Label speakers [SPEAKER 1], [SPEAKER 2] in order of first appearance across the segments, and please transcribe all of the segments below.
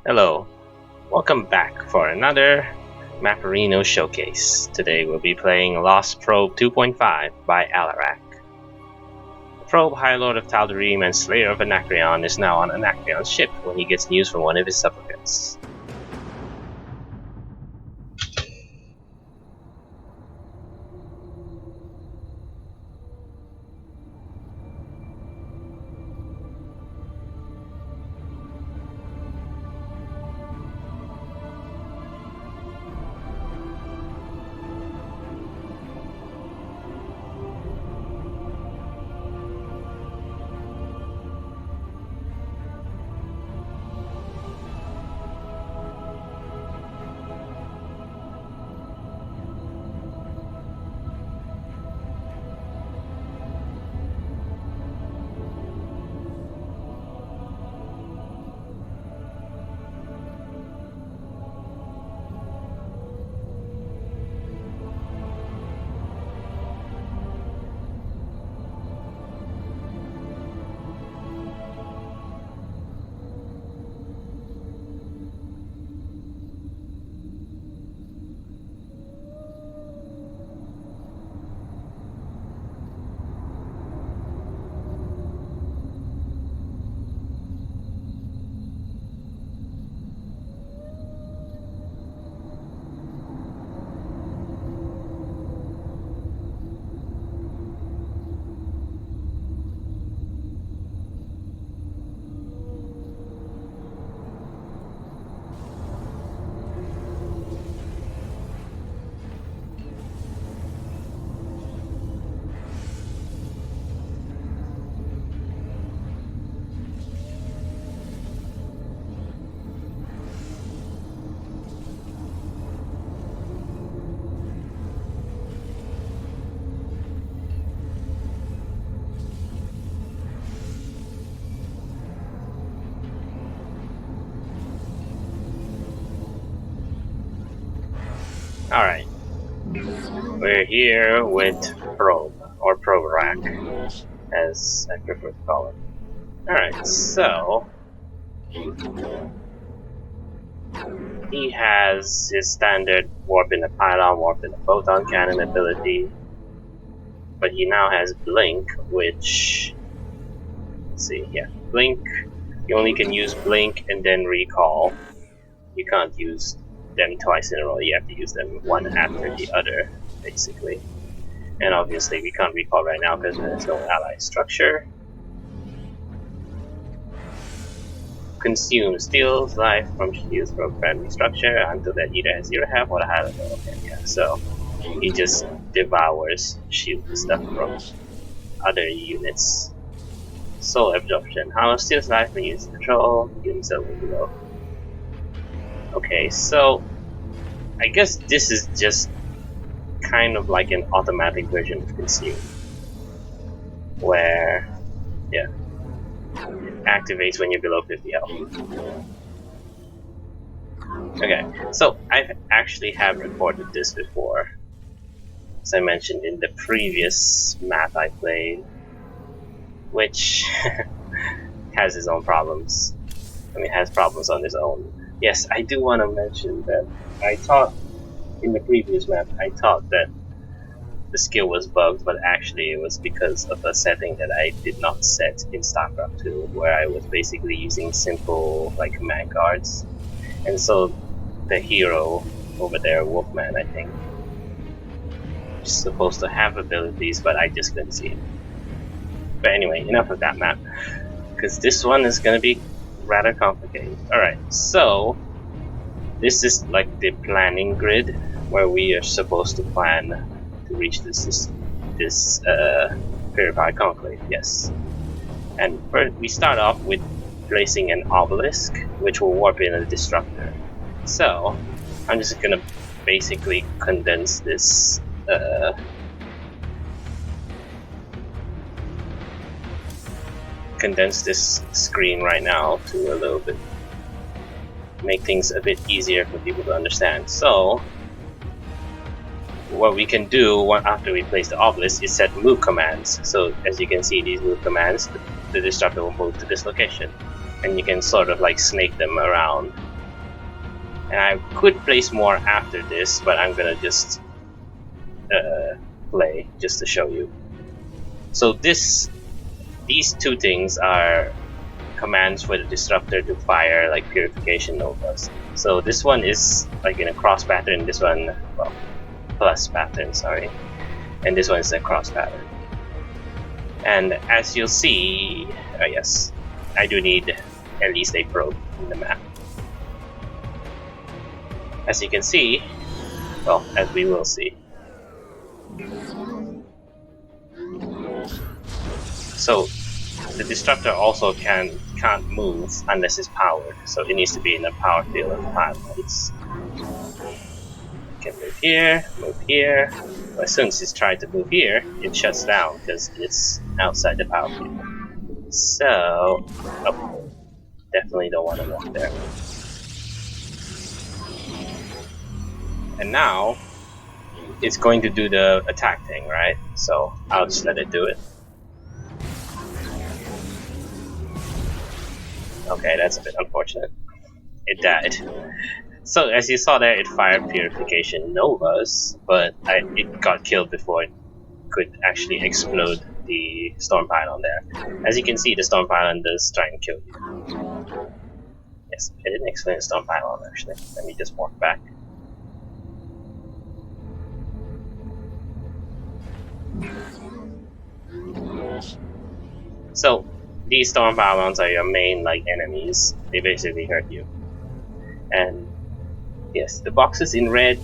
[SPEAKER 1] Hello, welcome back for another Maporino showcase. Today we'll be playing Lost Probe 2.5 by Alarak. The probe, High Lord of Tal'Darim and Slayer of Anacreon, is now on Anacreon's ship when he gets news from one of his supplicants. Alright, we're here with Probe, or Probe Rack, as I prefer to call it. Alright, so he has his standard warp in a pylon, warp in a photon cannon ability, but he now has Blink, which, let's see, Blink, you only can use Blink and then Recall. You can't use them twice in a row, you have to use them one after the other, basically. And obviously we can't recall right now because there's no ally structure. Consume steals life from shields from friendly structure until that either has 0 health or a high level. Okay, yeah, so he just devours shield stuff from other units. Soul absorption. How much steals life when used control? Units over below. Okay, so I guess this is just kind of like an automatic version of Consume, where, it activates when you're below 50 health. Okay, so I actually have recorded this before, as I mentioned in the previous map I played, which has its own problems. I mean, has problems on its own. Yes, I do want to mention that I thought in the previous map, I thought that the skill was bugged, but actually it was because of a setting that I did not set in StarCraft 2, where I was basically using simple like command guards. And so the hero over there, Wolfman, I think, is supposed to have abilities, but I just couldn't see him. But anyway, enough of that map, because this one is going to be rather complicated. Alright, so this is like the planning grid where we are supposed to plan to reach this purified conclave, yes. And first we start off with placing an obelisk, which will warp in a destructor. So I'm just gonna basically condense this screen right now to a little bit, make things a bit easier for people to understand. So what we can do after we place the obelisk is set move commands. So as you can see, these move commands, the destructor will move to this location, and you can sort of like snake them around And I could place more after this, but I'm gonna just play just to show you. So these two things are commands for the disruptor to fire like purification novas. So this one is like in a cross pattern, this one, well, plus pattern, sorry. And this one is a cross pattern. And as you'll see, yes, I do need at least a probe in the map. As you can see, well, as we will see. So the disruptor also can't move unless it's powered, so it needs to be in a power field of pylons. Can move here, move here. But as soon as it's trying to move here, it shuts down because it's outside the power field. So, oh, definitely don't want to walk there. And now, it's going to do the attack thing, right? So, I'll just let it do it. Okay, that's a bit unfortunate. It died. So, as you saw there, it fired Purification Novas, but it got killed before it could actually explode the Storm Pylon there. As you can see, the Storm Pylon does try and kill you. Yes, I didn't explain the Storm Pylon actually. Let me just walk back. So, these Storm Pylons are your main like enemies. They basically hurt you. And yes, the boxes in red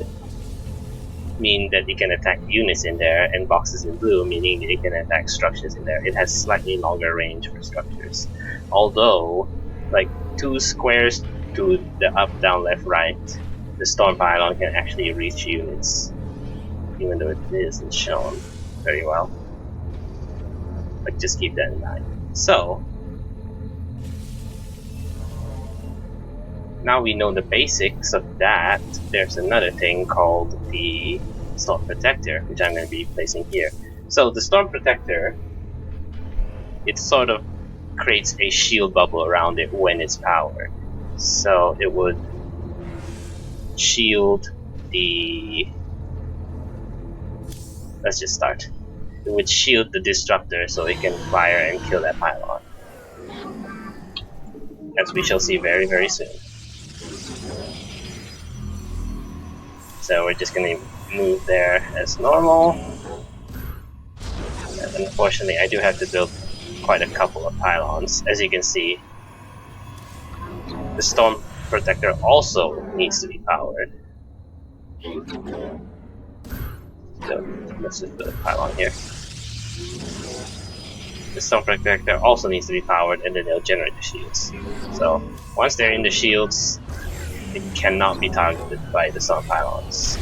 [SPEAKER 1] mean that it can attack units in there, and boxes in blue meaning that it can attack structures in there. It has slightly longer range for structures. Although, like 2 squares to the up, down, left, right, the Storm Pylon can actually reach units, even though it isn't shown very well. But just keep that in mind. So, now we know the basics of that. There's another thing called the Storm Protector, which I'm going to be placing here. So the Storm Protector, it sort of creates a shield bubble around it when it's powered. So it would shield the... Let's just start. It would shield the Disruptor so it can fire and kill that pylon. As we shall see very, very soon. So we're just going to move there as normal. And unfortunately, I do have to build quite a couple of pylons. As you can see, the Storm Protector also needs to be powered. So let's just build a pylon here. The Storm Protector also needs to be powered, and then they'll generate the shields. So once they're in the shields, it cannot be targeted by the Storm Pylons.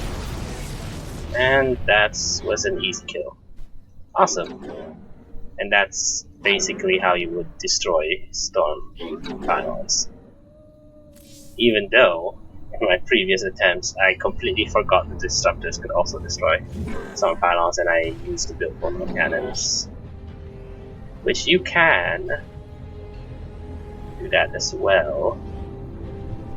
[SPEAKER 1] And that was an easy kill. Awesome. And that's basically how you would destroy Storm Pylons. Even though, in my previous attempts, I completely forgot the Disruptors could also destroy Storm Pylons, and I used to build portal cannons. Which you can do that as well.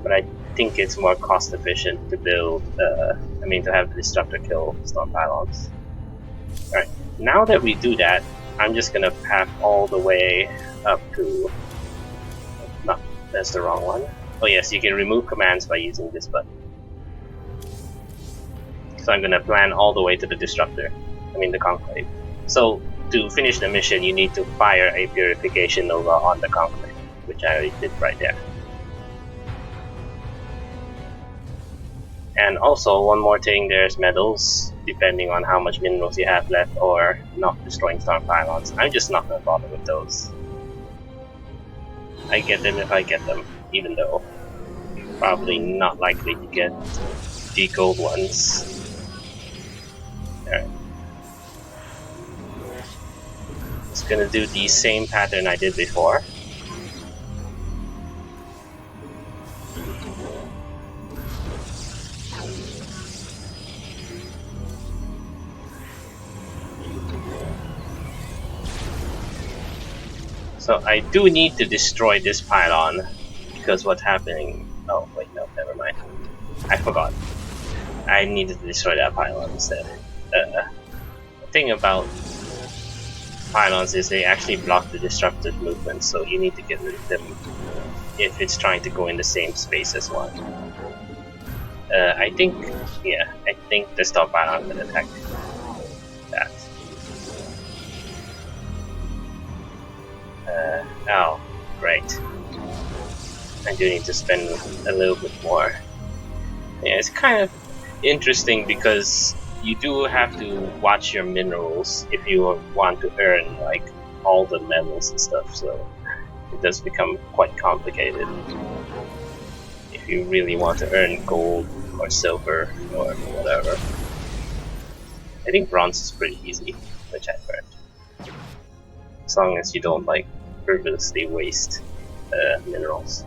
[SPEAKER 1] But I think it's more cost efficient to build, to have the Disruptor kill Storm Pylons. Alright, now that we do that, I'm just gonna path all the way up to... No, that's the wrong one. Oh yes, you can remove commands by using this button. So I'm gonna plan all the way to the Disruptor, the Conclave. So, to finish the mission, you need to fire a Purification Nova on the Conclave, which I already did right there. And also, one more thing, there's medals, depending on how much minerals you have left or not destroying Storm Pylons. I'm just not gonna bother with those. I get them if I get them, even though probably not likely to get the gold ones. Alright. Just gonna do the same pattern I did before. So I do need to destroy this pylon, because what's happening... Oh, wait, no, never mind. I forgot. I needed to destroy that pylon instead. The thing about pylons is they actually block the disruptive movement, so you need to get rid of them if it's trying to go in the same space as one. I think the Star Pylon can attack that. Oh, great. I do need to spend a little bit more. Yeah, it's kind of interesting because you do have to watch your minerals if you want to earn like all the metals and stuff, so it does become quite complicated if you really want to earn gold or silver or whatever. I think bronze is pretty easy, which I've earned. As long as you don't like frivolously waste minerals.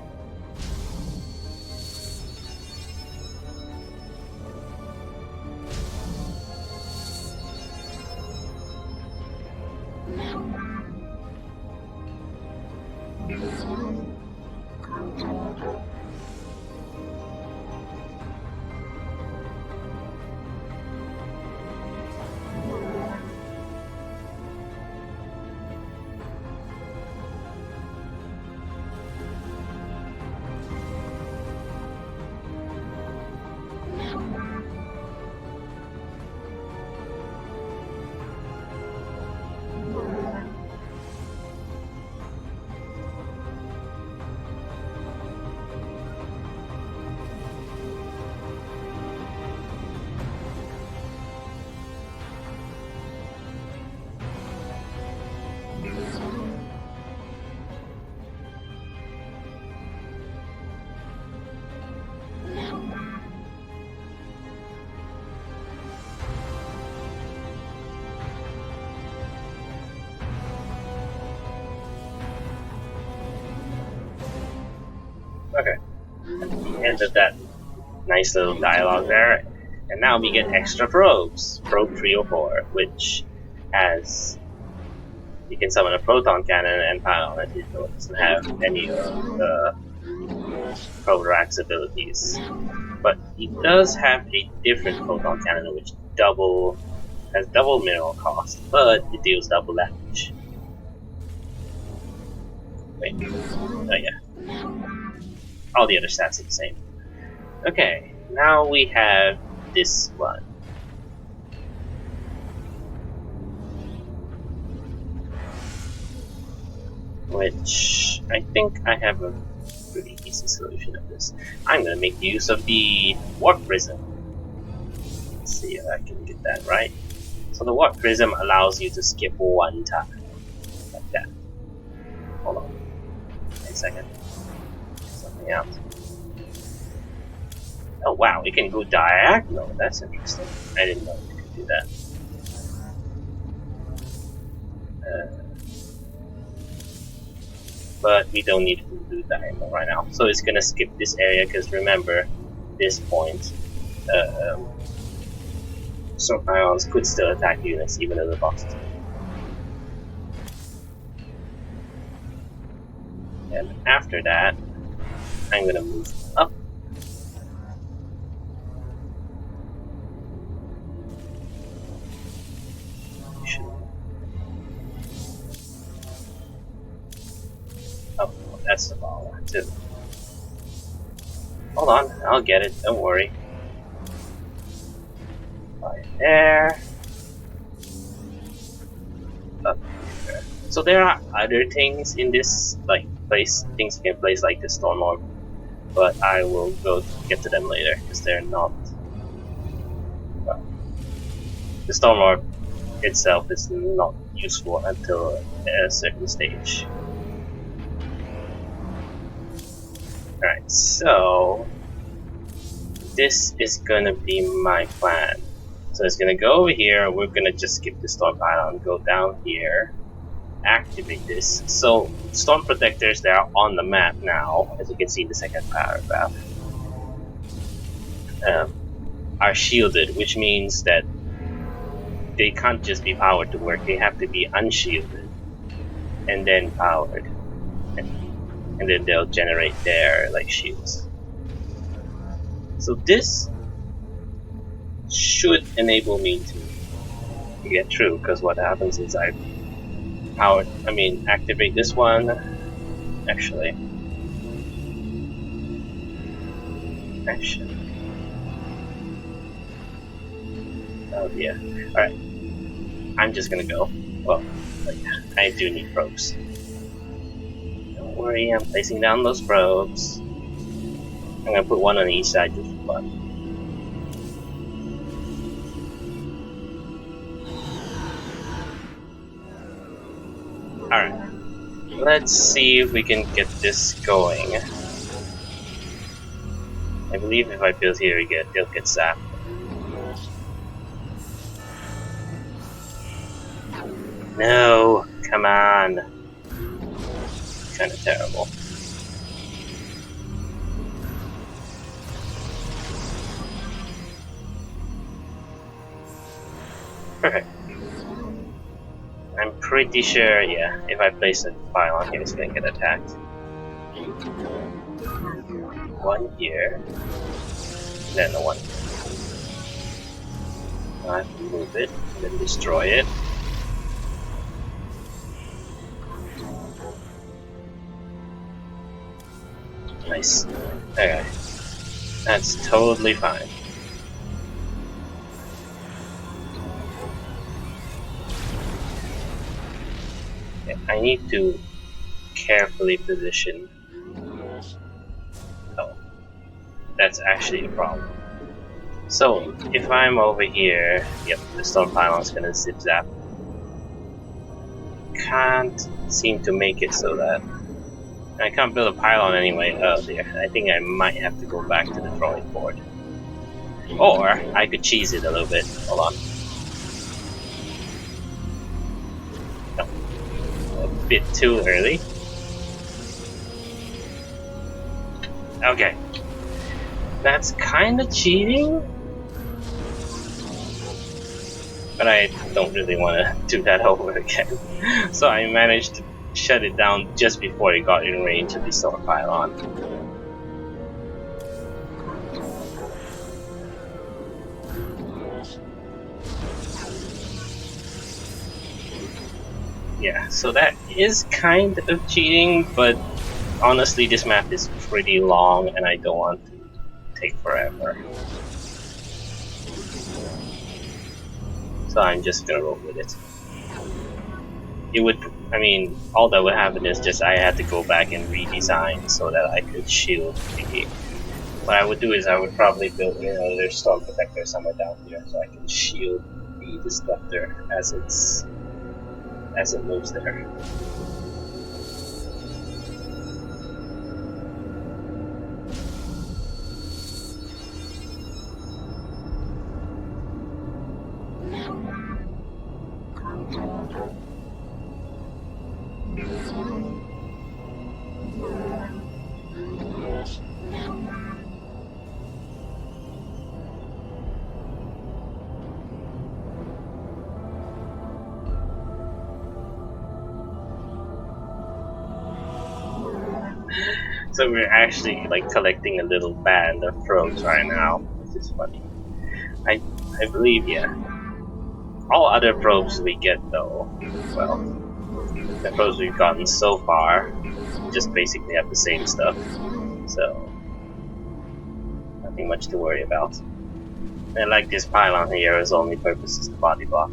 [SPEAKER 1] Okay, end of that nice little dialogue there, and now we get extra probes. Probe 304, which has you can summon a proton cannon and pylon as usual. It doesn't have any of the Protorax's abilities, but he does have a different proton cannon which has double mineral cost, but it deals double damage. Wait, oh yeah. All the other stats are the same. Okay, now we have this one. Which I think I have a pretty easy solution of this. I'm gonna make use of the Warp Prism. Let's see if I can get that right. So the Warp Prism allows you to skip one time. Like that. Hold on. Wait a second. Something else. Oh wow, it can go diagonal. That's interesting. I didn't know it could do that. But we don't need to do diagonal right now. So it's gonna skip this area because remember, this point, Storm Pylons could still attack units even though the box is. And after that, I'm gonna move up. Oh, that's the ball one too. Hold on, I'll get it, don't worry. Right there. Up there. So there are other things in this, like things you can place like the Storm Orb, but I will go get to them later because they're not. Well, the Storm Orb itself is not useful until a certain stage. Alright, so this is gonna be my plan. So it's gonna go over here, we're gonna just skip the Storm Pylon, go down here, activate this. So Storm Protectors that are on the map now, as you can see in the second paragraph, are shielded, which means that they can't just be powered to work, they have to be unshielded and then powered. And then they'll generate their like shields. So this should enable me to get through, because what happens is activate this one. Actually. Oh yeah. Alright. I'm just gonna go. Well, I do need probes. Don't worry, I'm placing down those probes. I'm gonna put one on each side just for fun. Alright. Let's see if we can get this going. I believe if I build here, it'll get zapped. No, come on. Kind of terrible. Perfect. I'm pretty sure, yeah, if I place a pylon here, it's gonna get attacked. One here, then the one here. I have to move it, and then destroy it. Nice. Okay. That's totally fine. Okay, I need to carefully position. Oh. That's actually a problem. So, if I'm over here, yep, the storm pylon's gonna zip zap. Can't seem to make it so that I can't build a pylon anyway. Oh dear, I think I might have to go back to the drawing board. Or I could cheese it a little bit. Hold on. No. A bit too early. Okay. That's kind of cheating. But I don't really want to do that over again. So I managed to shut it down just before it got in range of the storm pylon. Yeah, so that is kind of cheating, but honestly this map is pretty long and I don't want to take forever. So I'm just gonna roll with it. It would, all that would happen is just I had to go back and redesign so that I could shield the. What I would do is I would probably build another storm protector somewhere down here so I can shield the disruptor as it moves there. So we're actually collecting a little band of probes right now, which is funny. I believe, yeah. All other probes we get though, well, the probes we've gotten so far just basically have the same stuff, so nothing much to worry about. And like this pylon here, its only purpose is the body block,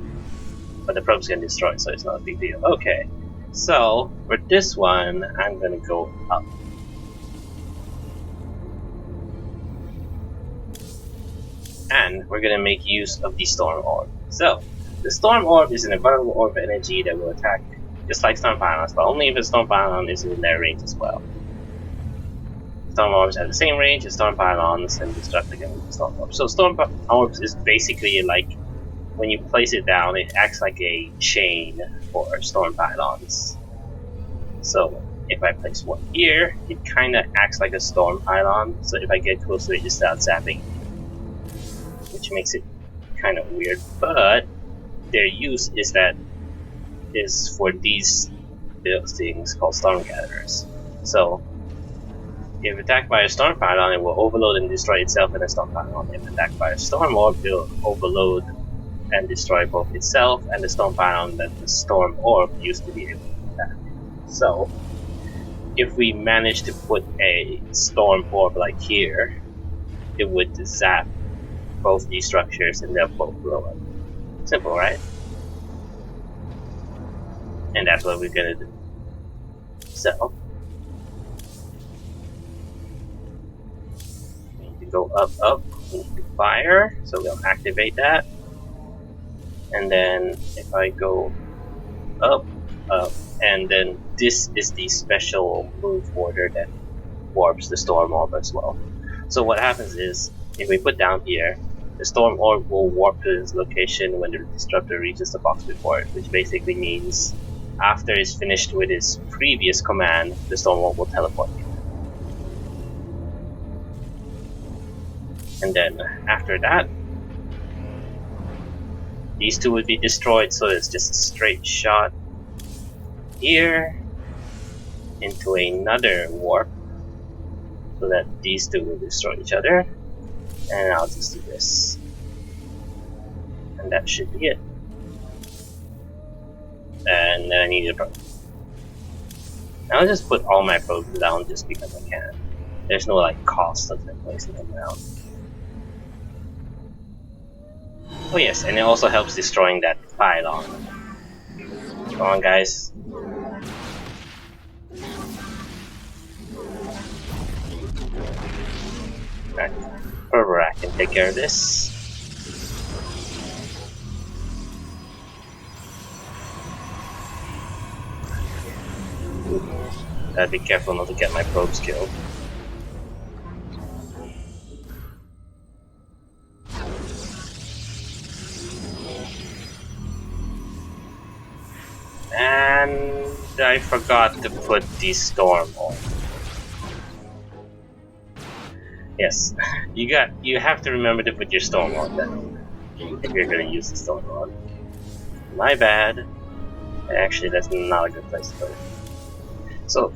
[SPEAKER 1] but the probes can destroy, so it's not a big deal. Okay, so for this one, I'm gonna go up. And we're gonna make use of the Storm Orb. So, the Storm Orb is an invulnerable orb of energy that will attack just like Storm Pylons, but only if a Storm Pylon is in their range as well. Storm Orbs have the same range as Storm Pylons and destruct against the Storm Orbs. So Storm Orbs is basically like, when you place it down, it acts like a chain for Storm Pylons. So, if I place one here, it kinda acts like a Storm Pylon, so if I get close to it, it just starts zapping. Which makes it kind of weird, but their use is for these things called Storm Gatherers. So If attacked by a storm pylon, it will overload and destroy itself and a storm pylon. If attacked by a storm orb, it will overload and destroy both itself and the storm pylon that the storm orb used to be able to attack. So, if we manage to put a storm orb like here, it would zap both these structures and they'll both blow up. Simple, right? And that's what we're gonna do. So, we need to go up, up, we need to fire, so we'll activate that. And then if I go up, up, and then this is the special move order that warps the storm orb as well. So what happens is, if we put down here, the storm orb will warp to its location when the disruptor reaches the box before it, which basically means after it's finished with its previous command, the storm orb will teleport here. And then after that, these two would be destroyed, so it's just a straight shot here into another warp, so that these two will destroy each other. And I'll just do this. And that should be it. And then I need a probe. I'll just put all my probes down just because I can. There's no like cost of them placing them down. Oh yes, and it also helps destroying that pylon. Come on guys. Alright, Alarak can take care of this. Gotta be careful not to get my probes killed. And I forgot to put the storm on. Yes, you have to remember to put your storm on then if you're gonna use the storm on. My bad. Actually, that's not a good place to put it. So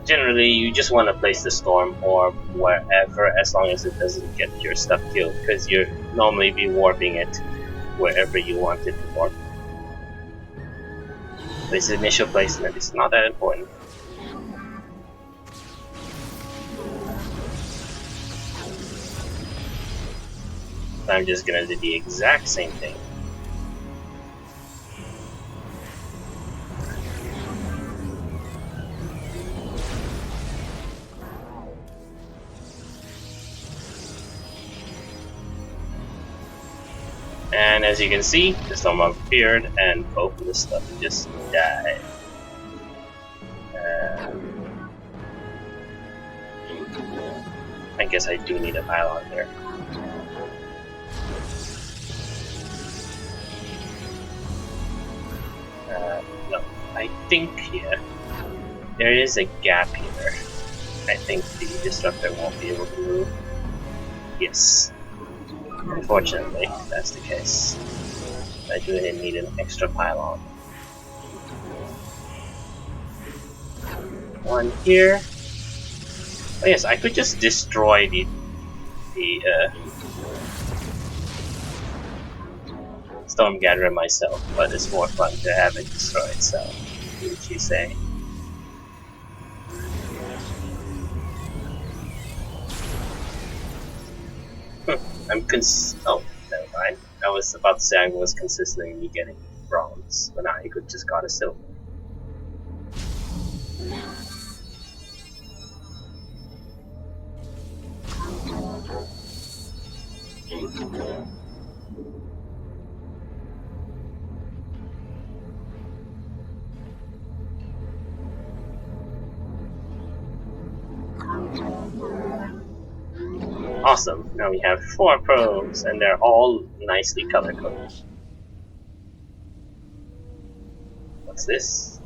[SPEAKER 1] generally, you just want to place the storm orb wherever, as long as it doesn't get your stuff killed, because you'll normally be warping it wherever you want it to warp. Its initial placement is not that important. I'm just gonna do the exact same thing. And as you can see, the storm appeared and both of the stuff just died. I guess I do need a pylon there. No, I think here there is a gap here. I think the disruptor won't be able to move. Yes. Unfortunately, that's the case. I do need an extra pylon. One here. Oh yes, I could just destroy the Storm Gatherer myself, but it's more fun to have it destroy itself. What would you say? Oh, never mind. I was about to say I was consistently getting bronze, but now I could just got a silver. Awesome, now we have 4 probes and they're all nicely color coded. What's this?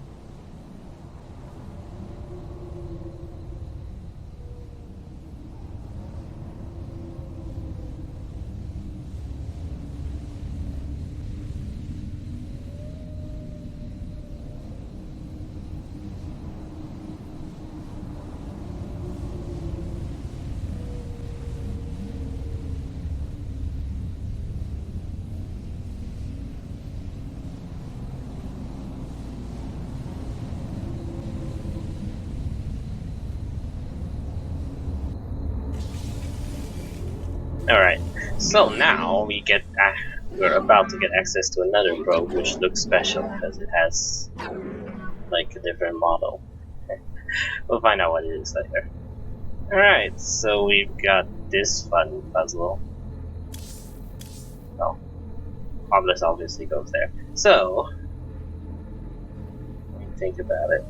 [SPEAKER 1] Alright, so now we're about to get access to another probe which looks special because it has like a different model. We'll find out what it is later. Alright, so we've got this fun puzzle. Well, Obelisk obviously goes there. So, let me think about it.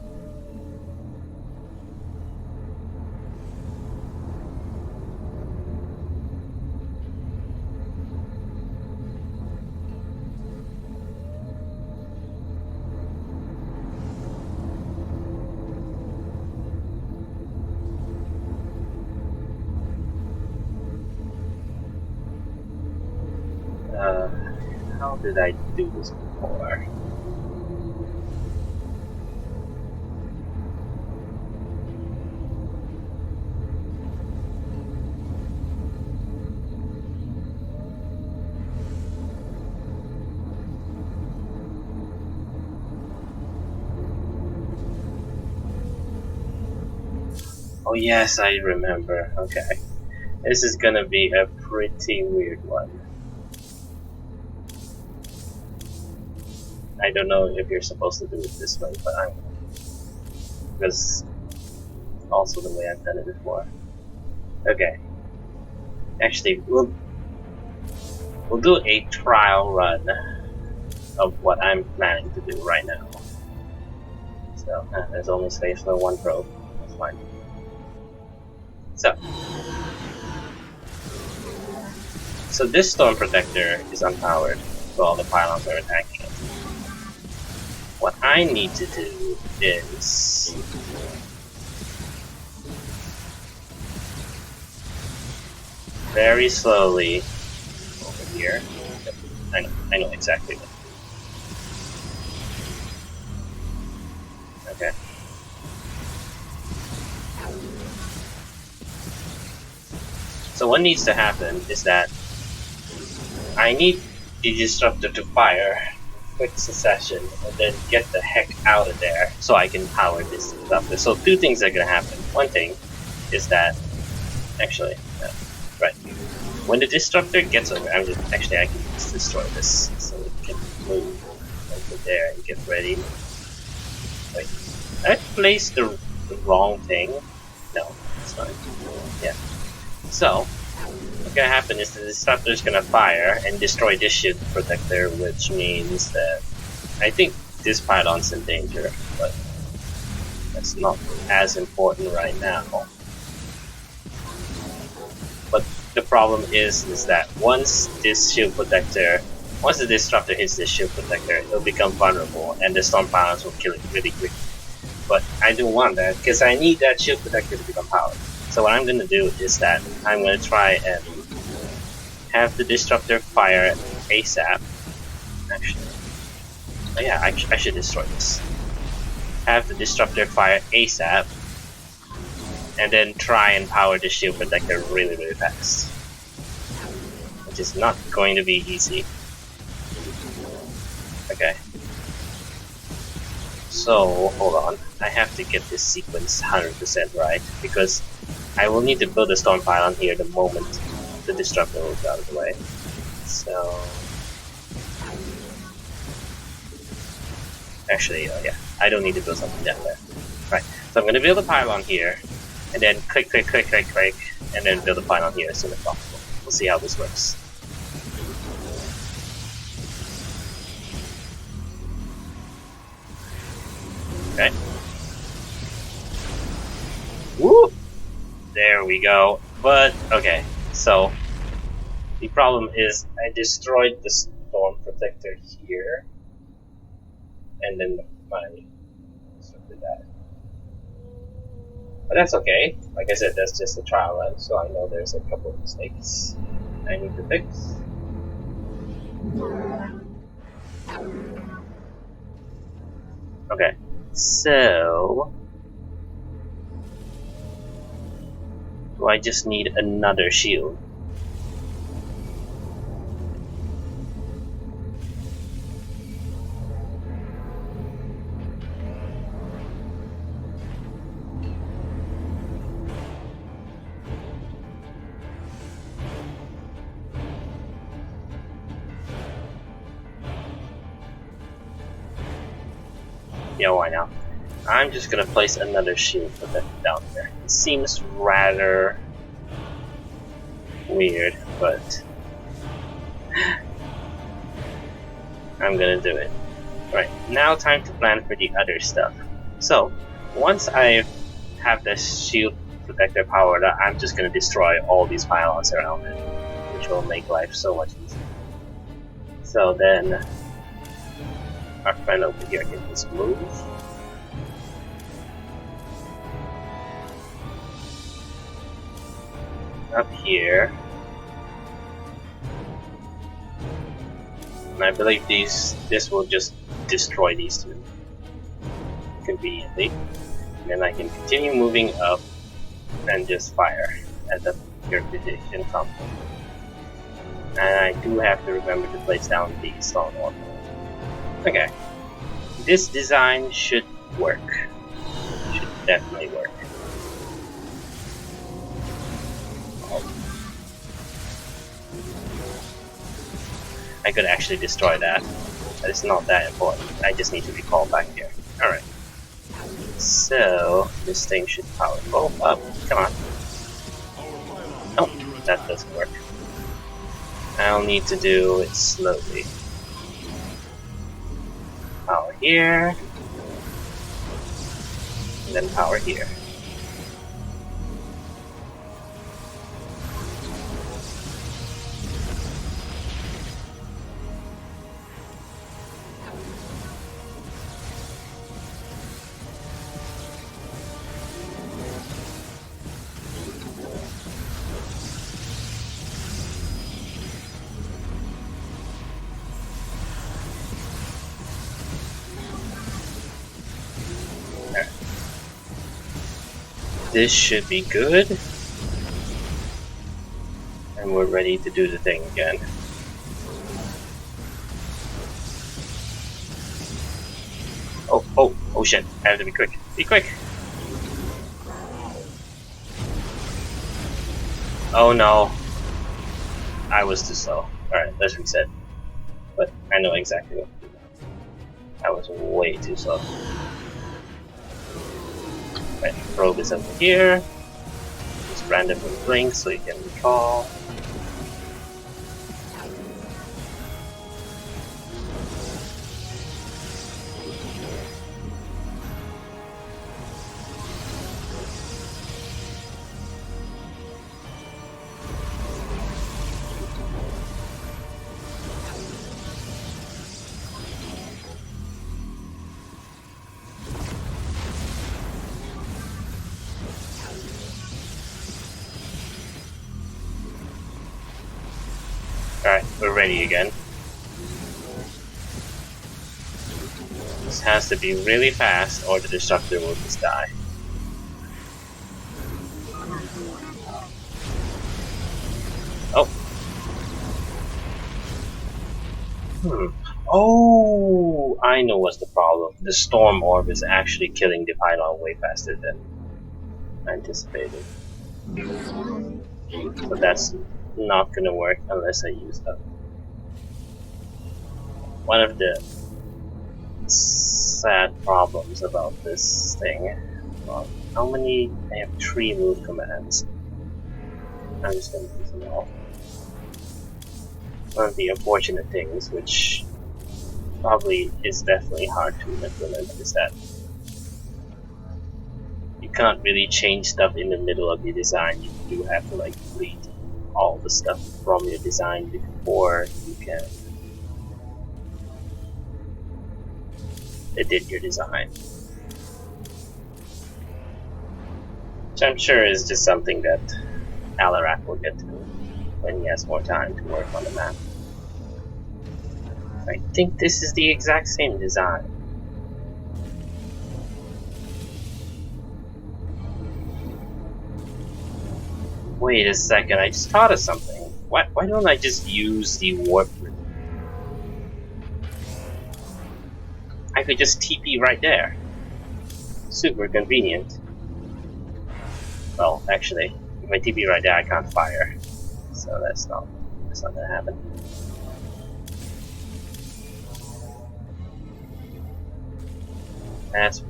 [SPEAKER 1] How did I do this before? Oh yes, I remember. Okay. This is gonna be a pretty weird one. I don't know if you're supposed to do it this way, but I'm because also the way I've done it before. Okay. Actually, we'll do a trial run of what I'm planning to do right now. So there's only space for one probe. That's fine. So this storm protector is unpowered, so all the pylons are attacking it. What I need to do is very slowly over here. I know exactly what. Okay. So what needs to happen is that I need the disruptor to fire in quick succession and then get the heck out of there so I can power this disruptor. So two things are gonna happen. One thing is that right. When the disruptor gets over, I can just destroy this so it can move over there and get ready. Wait, I placed the wrong thing. No, it's fine. Yeah. So what's gonna happen is the disruptor is gonna fire and destroy this shield protector, which means that I think this pylon's in danger, but that's not as important right now. But the problem is that once the disruptor hits this shield protector, it'll become vulnerable, and the storm pylons will kill it really quickly. But I don't want that because I need that shield protector to become powered. So what I'm going to do is that I'm going to try and have the disruptor fire ASAP. Actually, oh yeah, I should destroy this. Have the disruptor fire ASAP, and then try and power the shield protector really, really fast. Which is not going to be easy. Okay. So, hold on. I have to get this sequence 100% right, because I will need to build a storm pylon here the moment the disruptor will go out of the way. So... Actually, yeah, I don't need to build something down there. Right, so I'm going to build a pylon here, and then click, and then build a pylon here as soon as possible. We'll see how this works. Okay. Woo! There we go. But, okay, so the problem is I destroyed the storm protector here, and then my disruptor died. But that's okay. Like I said, that's just a trial run, so I know there's a couple of mistakes I need to fix. Okay, so do I just need another shield? Yeah, why not? I'm just gonna place another shield protector down there. It seems rather weird, but I'm gonna do it. Right, now time to plan for the other stuff. So, once I have the shield protector powered up, I'm just gonna destroy all these pylons around it, which will make life so much easier. So then, our friend over here can just move. Up here. And I believe this will just destroy these two conveniently. And then I can continue moving up and just fire at the purification complex. And I do have to remember to place down the stone orb. Okay. This design should work. Should definitely work. I could actually destroy that. But it's not that important. I just need to recall back here. Alright. So, this thing should power both up. Come on. Oh, that doesn't work. I'll need to do it slowly. Power here. And then power here. This should be good. And we're ready to do the thing again. Oh shit. I have to be quick. Be quick! Oh no. I was too slow. Alright, let's reset. But I know exactly what to do now. I was way too slow. Right, probe is over here. Just randomly blink so you can recall. Alright, we're ready again. This has to be really fast or the disruptor will just die. Oh! Oh! I know what's the problem. The storm orb is actually killing the pylon way faster than anticipated. So that's not gonna work unless I use them. One of the sad problems about this thing. Well, how many? I have 3 move commands. I'm just gonna use them all. One of the unfortunate things, which probably is definitely hard to implement, is that you can't really change stuff in the middle of your design. You do have to like delete all the stuff from your design before you can edit your design. Which I'm sure is just something that Alarak will get to when he has more time to work on the map. I think this is the exact same design. Wait a second, I just thought of something. Why don't I just use the warp route? I could just TP right there. Super convenient. Well, actually, if I TP right there, I can't fire. So that's not gonna happen. That's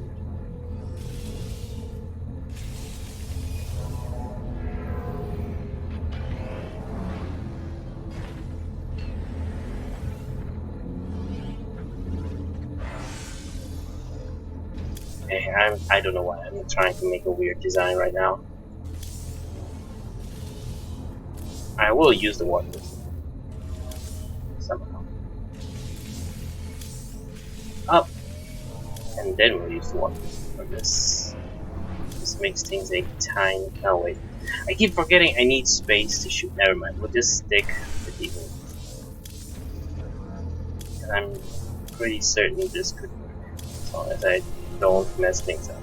[SPEAKER 1] okay. I don't know why I'm trying to make a weird design right now. I will use the water somehow. Up, and then we'll use the water for this. This makes things a tiny. Oh wait, I keep forgetting I need space to shoot. Never mind. We'll just stick with the. I'm pretty certain this could work as long as I don't mess things up.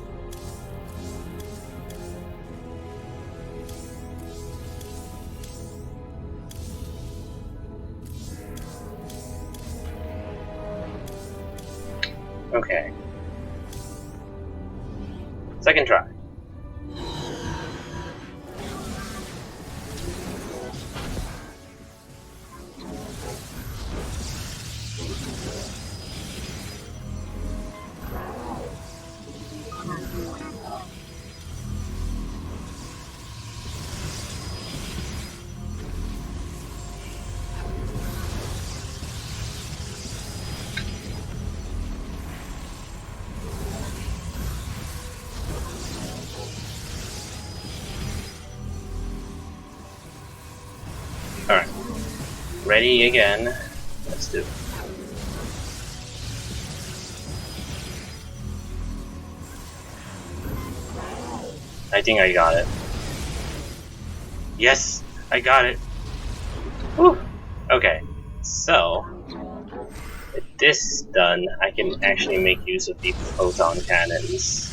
[SPEAKER 1] Okay. Second try. Alright. Ready again. Let's do it. I think I got it. Yes! I got it! Whew! Okay. So, with this done, I can actually make use of the photon cannons.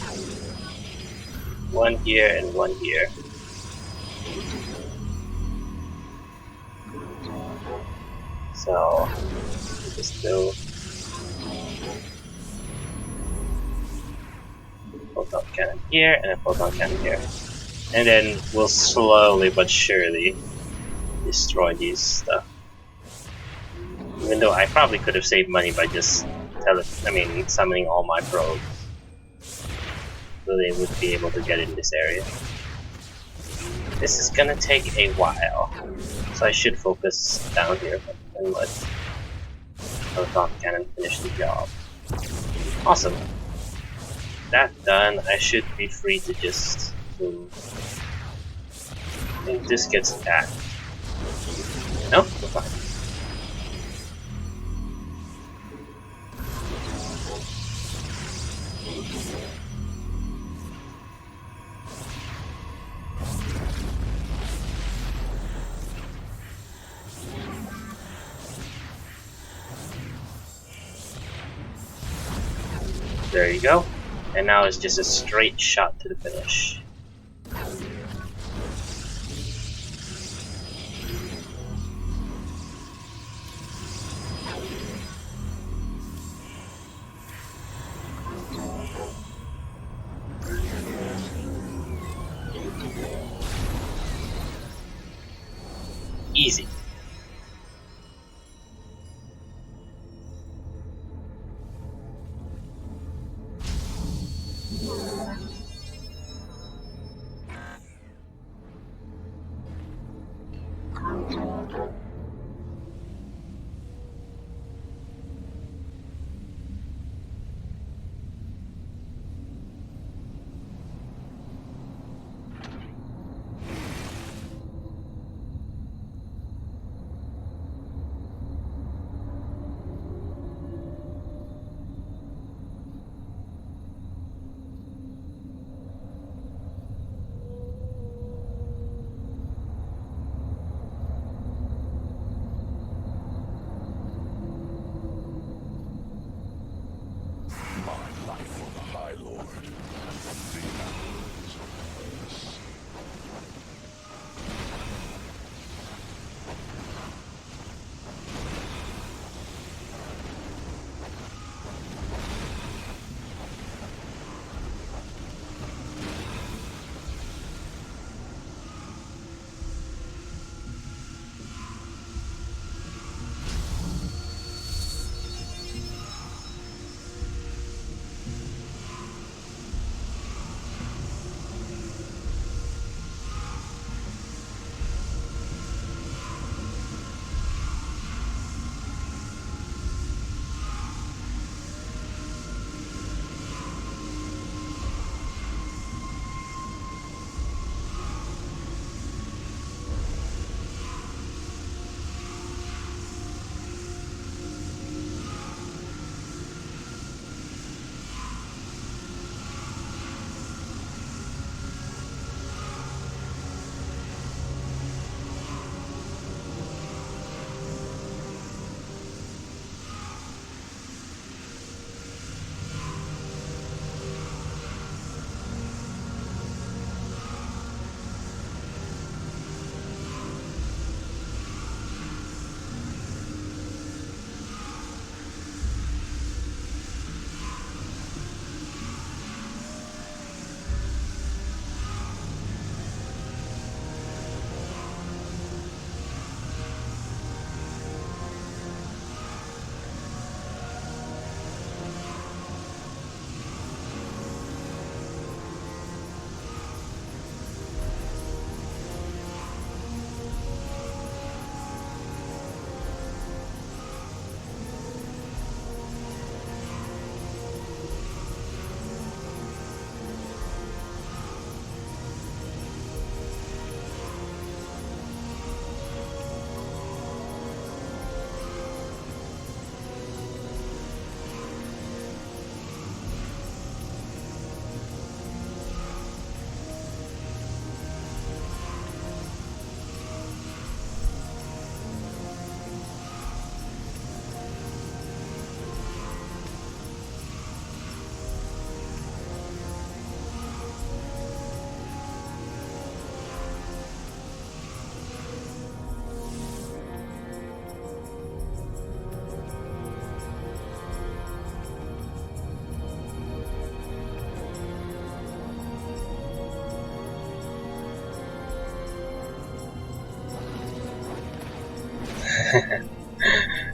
[SPEAKER 1] One here and one here. So, just do photon cannon here and a photon cannon here. And then we'll slowly but surely destroy these stuff. Even though I probably could have saved money by just summoning all my probes. So they would be able to get in this area. This is gonna take a while. So I should focus down here and let photon cannon finish the job. Awesome. That done, I should be free to just move. I think this gets attacked. No? We're fine. There you go. And now it's just a straight shot to the finish. Easy.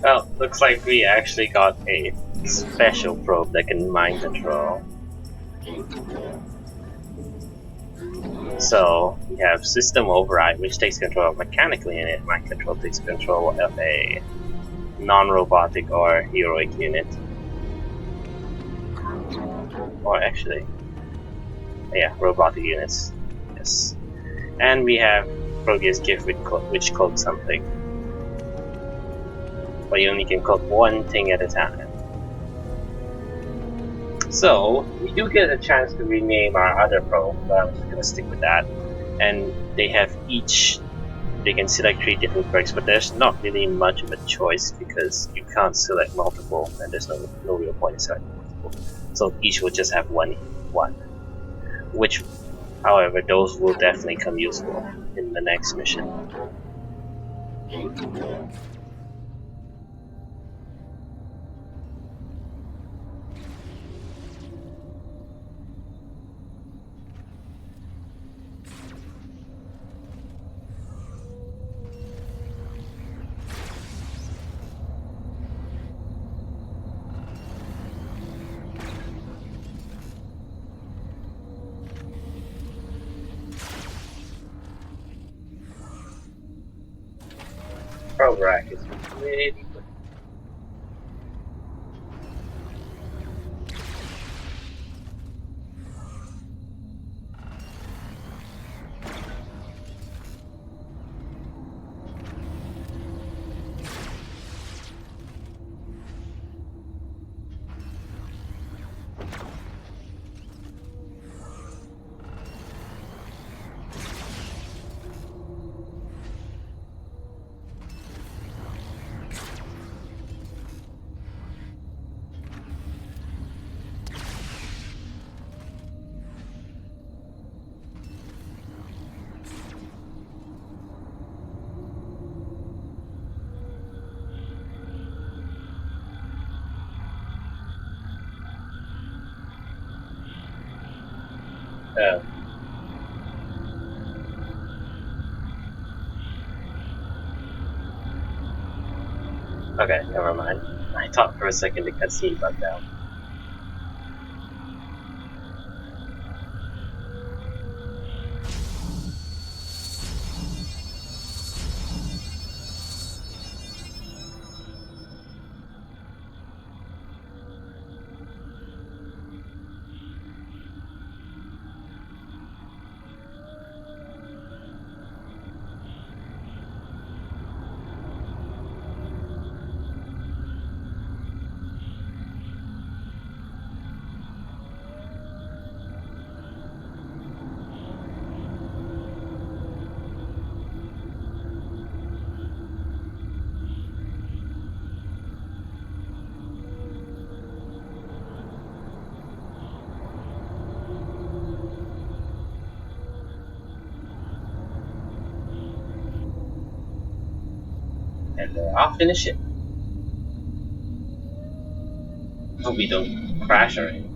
[SPEAKER 1] Well, looks like we actually got a special probe that can mind control. So we have system override, which takes control of mechanical unit. Mind control takes control of a non-robotic or heroic unit. Or actually, yeah, robotic units. Yes. And we have Proteus gift which cloaks something. But you only can cloak one thing at a time. So, we do get a chance to rename our other probe, but I'm just gonna stick with that. And they have each, they can select 3 different perks, but there's not really much of a choice because you can't select multiple, and there's no real point in selecting multiple. So each will just have one. Which, however, those will definitely come useful in the next mission. Probe rack is really good. Okay, never mind. I thought for a second the cutscene bugged out. And I'll finish it. Hope we don't crash or anything.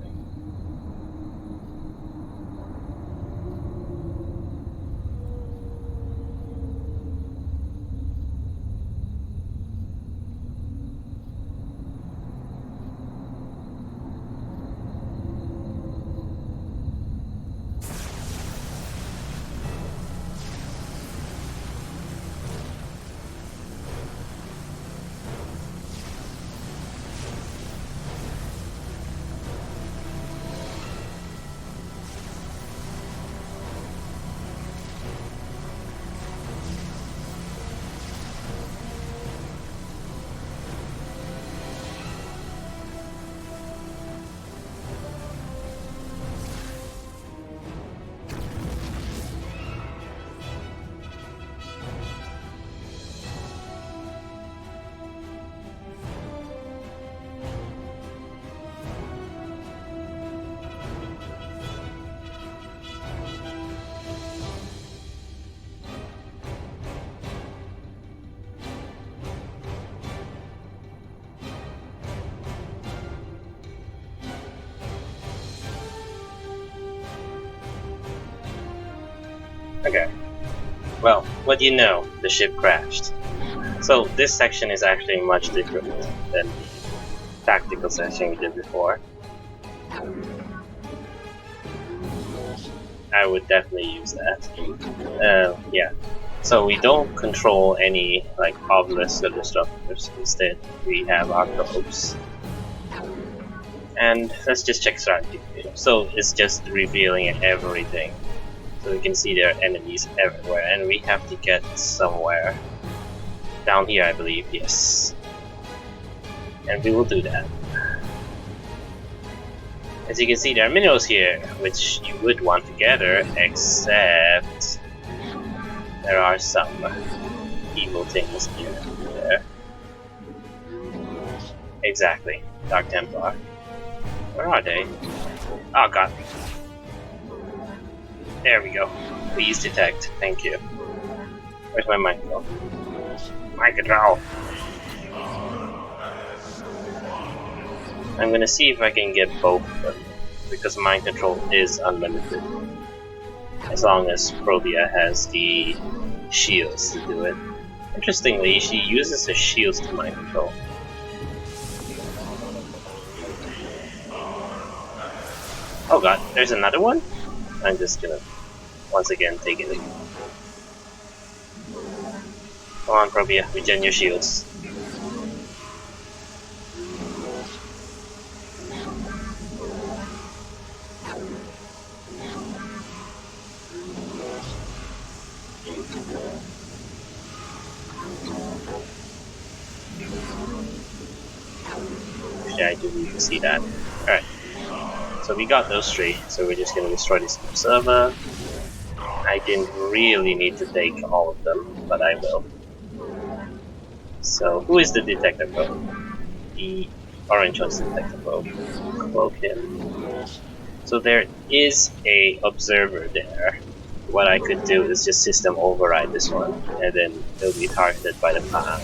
[SPEAKER 1] Okay. Well, what do you know? The ship crashed. So this section is actually much different than the tactical section we did before. I would definitely use that. Yeah. So we don't control any like obelisks or disruptors. Instead, we have our probes. And let's just check strategy. So it's just revealing everything. So we can see there are enemies everywhere, and we have to get somewhere. Down here, I believe, yes. And we will do that. As you can see, there are minerals here, which you would want to gather, except there are some evil things here and there. Exactly, Dark Templar. Where are they? Oh god. There we go. Please detect. Thank you. Where's my mind control? Mind control! I'm gonna see if I can get both of them, because mind control is unlimited. As long as Probia has the shields to do it. Interestingly, she uses her shields to mind control. Oh god, there's another one? I'm just gonna once again take it. Come on, Probia, regen your shields. Actually, I do need to see that. Alright. So we got those three, so we're just gonna destroy this server. I didn't really need to take all of them, but I will. So, who is the detector probe? The orange one's the detector probe. Cloak him. So there is a observer there. What I could do is just system override this one, and then it'll be targeted by the pan.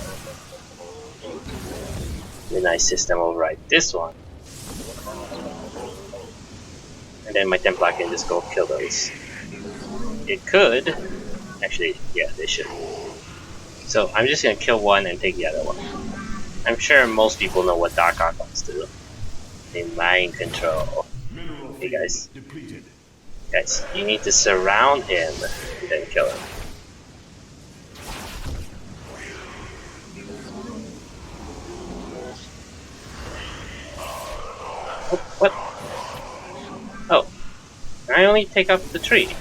[SPEAKER 1] Then I system override this one. And then my Templar can just go kill those. It could. Actually, yeah, they should. So I'm just gonna kill one and take the other one. I'm sure most people know what Dark Archons do. They mind control. Hey guys. Guys, you need to surround him and then kill him. Oh, what? Oh, I only take up the tree.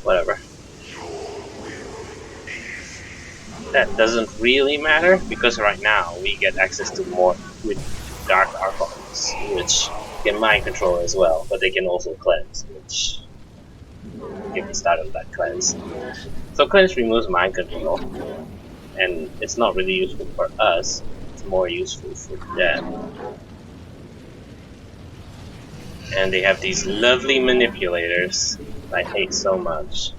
[SPEAKER 1] Whatever. That doesn't really matter because right now we get access to more with Dark Archons, which can mind control as well, but they can also cleanse, which get me started with that cleanse. So cleanse removes mind control, and it's not really useful for us. It's more useful for them. And they have these lovely manipulators I hate so much.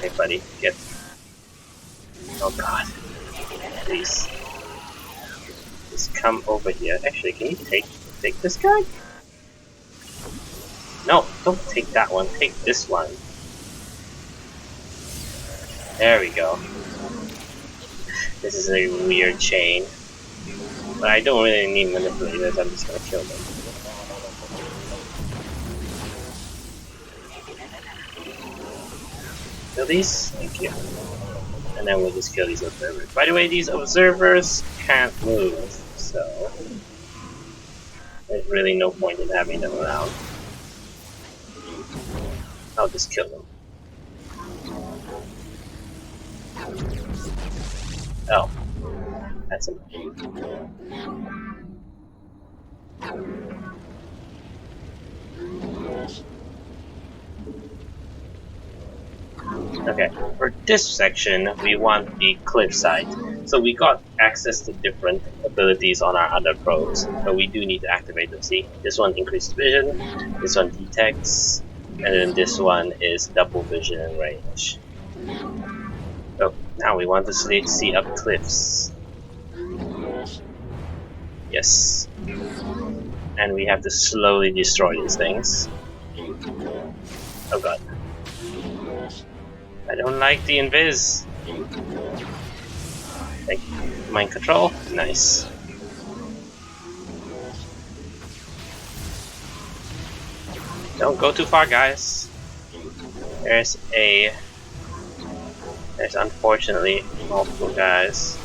[SPEAKER 1] Hey buddy, get... Oh god. Please. Just come over here. Actually, can you take this guy? No, don't take that one. Take this one. There we go. This is a weird chain. But I don't really need manipulators, I'm just gonna kill them. Kill these? Thank you. And then we'll just kill these observers. By the way, these observers can't move, so there's really no point in having them around. I'll just kill them. Oh. That's enough. Okay, for this section, we want the cliff side. So we got access to different abilities on our other probes, but we do need to activate them. See, this one increases vision, this one detects, and then this one is double vision and range. So now we want to see up cliffs. Yes. And we have to slowly destroy these things. Oh god. I don't like the invis. Like, mind control? Nice. Don't go too far, guys. There's unfortunately multiple guys.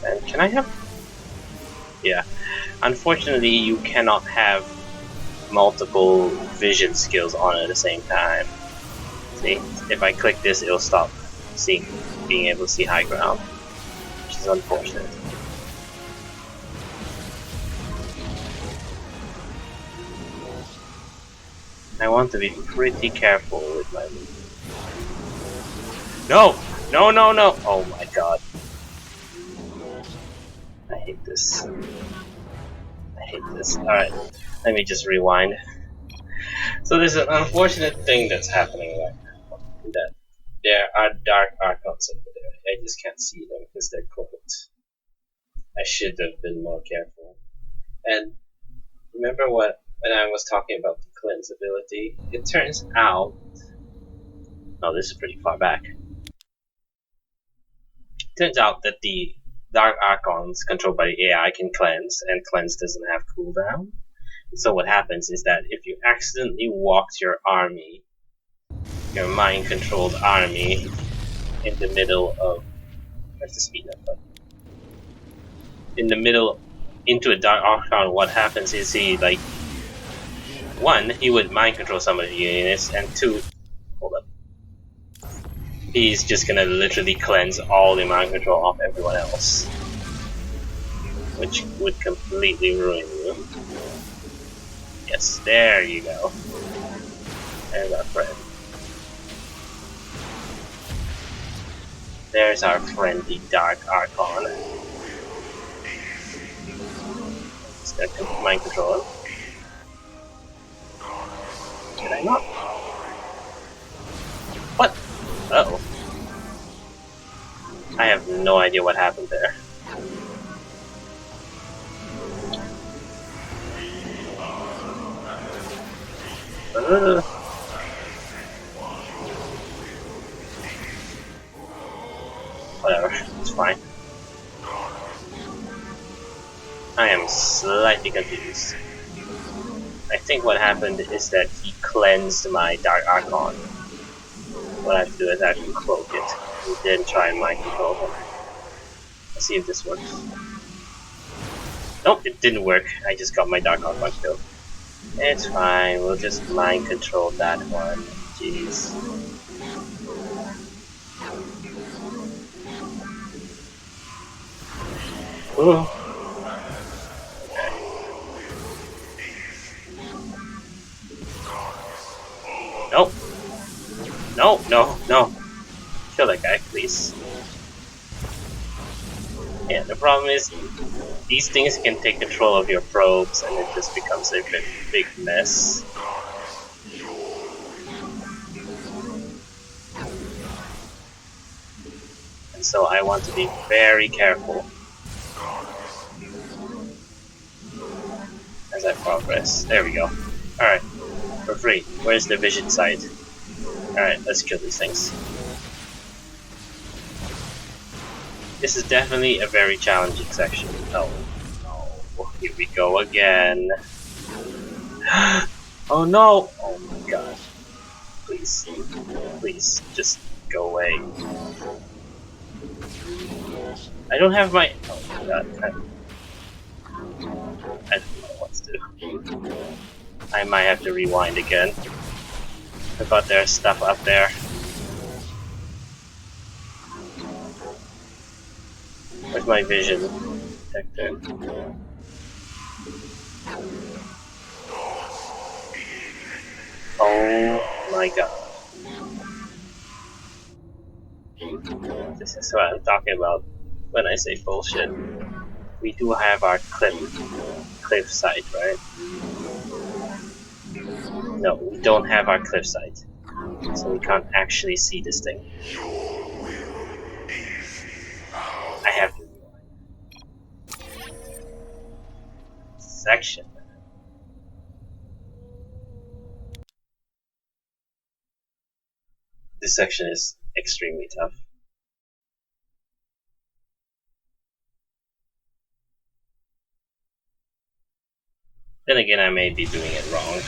[SPEAKER 1] And can I have? Yeah. Unfortunately, you cannot have multiple vision skills on at the same time. See, if I click this, it'll stop being able to see high ground, which is unfortunate. I want to be pretty careful with my move. No! No, no, no! Oh my god. I hate this. I hate this. Alright, let me just rewind. So there's an unfortunate thing that's happening right now. That there are dark archons over there. I just can't see them because they're cloaked. I should have been more careful. And remember when I was talking about the cleanse ability? It turns out... Oh, this is pretty far back. Turns out that the Dark Archons controlled by the AI can cleanse, and cleanse doesn't have cooldown. So what happens is that if you accidentally walked your army, your mind-controlled army, in the middle of... Where's the speed up button? In the middle, into a Dark Archon, what happens is he, like... One, he would mind-control some of the units, and two... Hold up. He's just gonna literally cleanse all the mind control off everyone else, which would completely ruin you. Yes, there you go. There's our friend. There's our friendly Dark Archon. Just gonna mind control him. Did I not? What? Uh-oh. I have no idea what happened there. Whatever, it's fine. I am slightly confused. I think what happened is that he cleansed my Dark Archon. What I have to do is actually cloak it, and then try and mind control him. Let's see if this works. Nope, it didn't work. I just got my Dark Archon killed. It's fine, we'll just mind control that one. Jeez. Ooh. Nope. No, no, no. Kill that guy, please. Yeah, the problem is, these things can take control of your probes and it just becomes a big mess. And so I want to be very careful as I progress. There we go. Alright, we're free. Where's the vision sight? Alright, let's kill these things. This is definitely a very challenging section. Oh no, here we go again. Oh no! Oh my god. Please, please, just go away. I don't have my... Oh my god, I don't know what to do. I might have to rewind again. I thought there's stuff up there. Where's my vision detector? Oh my god. This is what I'm talking about when I say bullshit. We do have our cliff sight, right? No, we don't have our cliff sight. So we can't actually see this thing. I have to rewind. section. This section is extremely tough. Then again, I may be doing it wrong.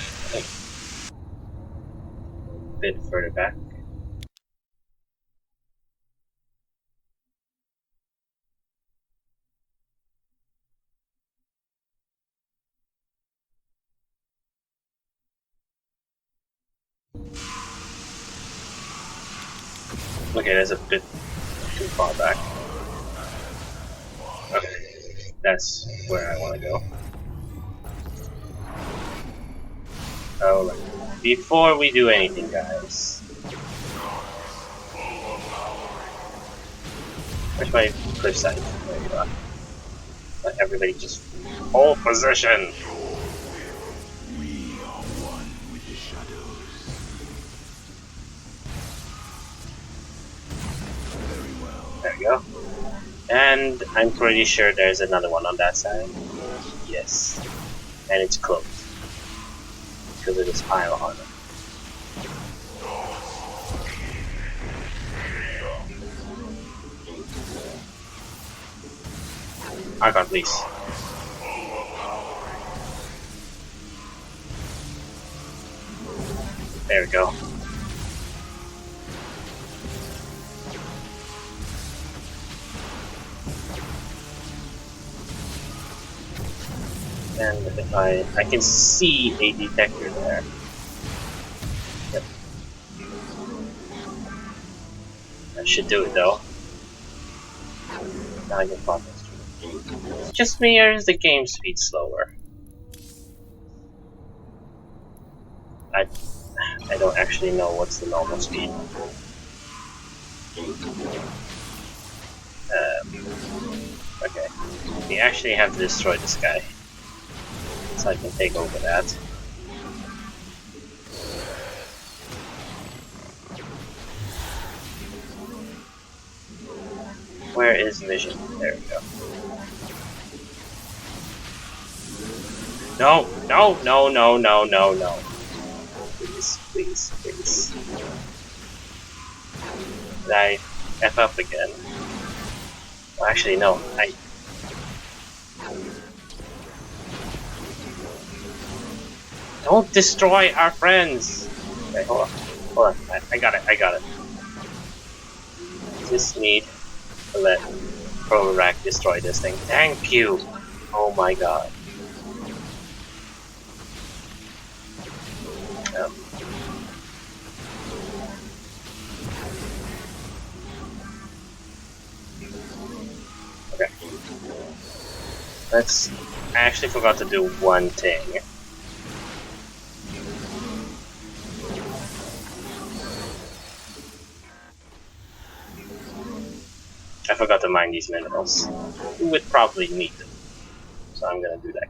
[SPEAKER 1] A bit further back. Okay, that's a bit too far back. Okay, that's where I want to go. Alright, before we do anything, guys. Where's my cliff side? There you are. Let everybody just hold position!
[SPEAKER 2] We are one with the shadows. Very well.
[SPEAKER 1] There we go. And I'm pretty sure there's another one on that side. Yes. And it's closed. Because of this pile on it. Archon, please. There we go. And if I can see a detector there. Yep. That should do it though. Now I can progress. Just me, or is the game speed slower? I don't actually know what's the normal speed. Okay. We actually have to destroy this guy. So I can take over that. Where is vision? There we go. No, no, no, no, no, no, no. Please, please, please. Did I F up again? Well, actually, no. Don't destroy our friends! Okay, hold on. Hold on. I got it. I got it. Just need to let Alarak destroy this thing. Thank you! Oh my god. Okay. I actually forgot to do one thing. I forgot to mine these minerals. We would probably need them. So I'm gonna do that.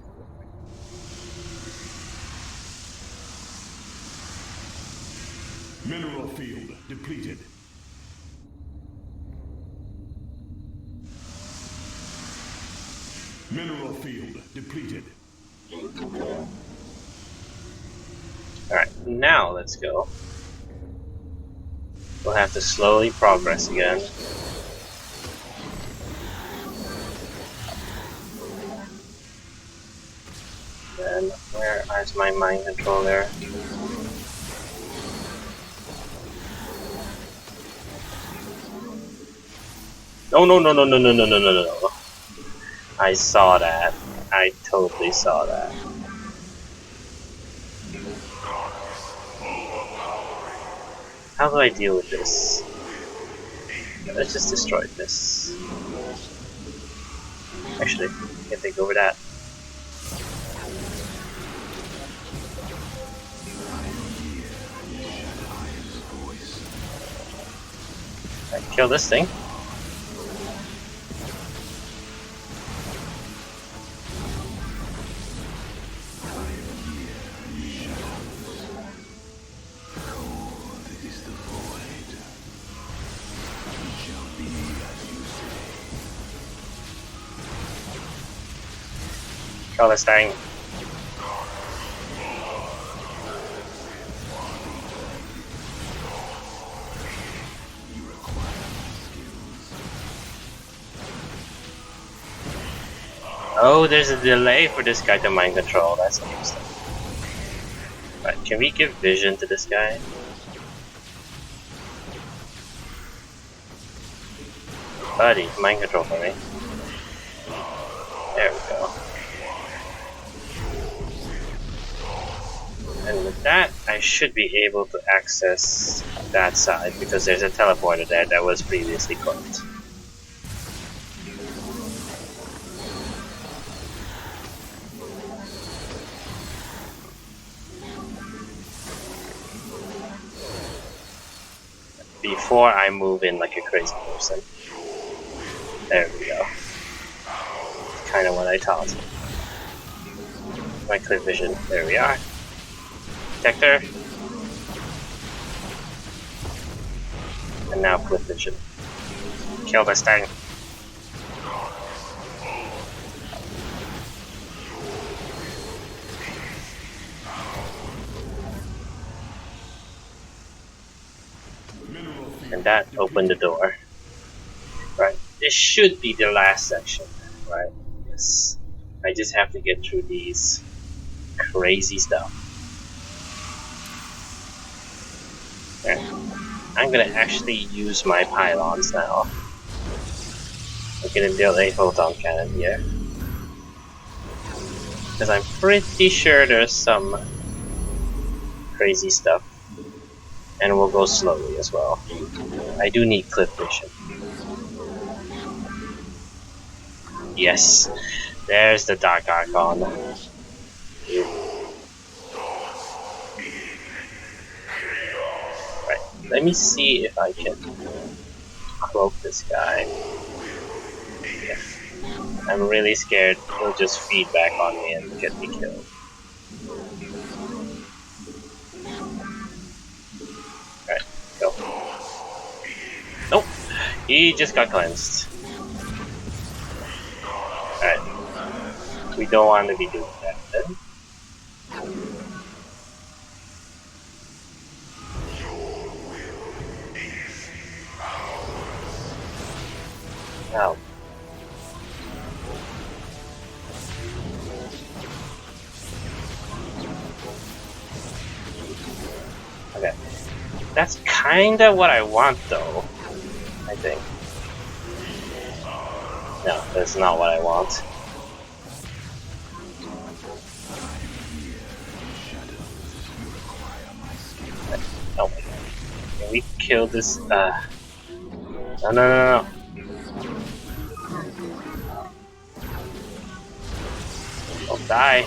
[SPEAKER 2] Mineral field depleted. Mineral field depleted.
[SPEAKER 1] Alright, now let's go. We'll have to slowly progress again. Then, where is my mind controller? No, no, no, no, no, no, no, no, no, no. I saw that. I totally saw that. How do I deal with this? Let's just destroy this. Actually, I can take over that. I kill this thing. Kill this thing. Oh, there's a delay for this guy to mind control. That's interesting. Right, can we give vision to this guy? Buddy, mind control for me. There we go. And with that, I should be able to access that side because there's a teleporter there that was previously closed. Before I move in like a crazy person. There we go. Kind of what I thought. My clip vision. There we are. Detector. And now clip vision. Kill this thing. And that opened the door. Right. This should be the last section. Right? Yes. I just have to get through these crazy stuff. Okay. I'm gonna actually use my pylons now. I'm gonna build a photon cannon here. Because I'm pretty sure there's some crazy stuff. And we'll go slowly as well. I do need clip vision. Yes, there's the Dark Archon. Right, let me see if I can cloak this guy. Yeah. I'm really scared he'll just feed back on me and get me killed. Right, go. Nope, he just got cleansed. Alright, we don't want to be doing that then. Now. Okay. That's kinda what I want though, I think. No, that's not what I want. Oh my god. Can we kill this? No, no, no, no. Don't die.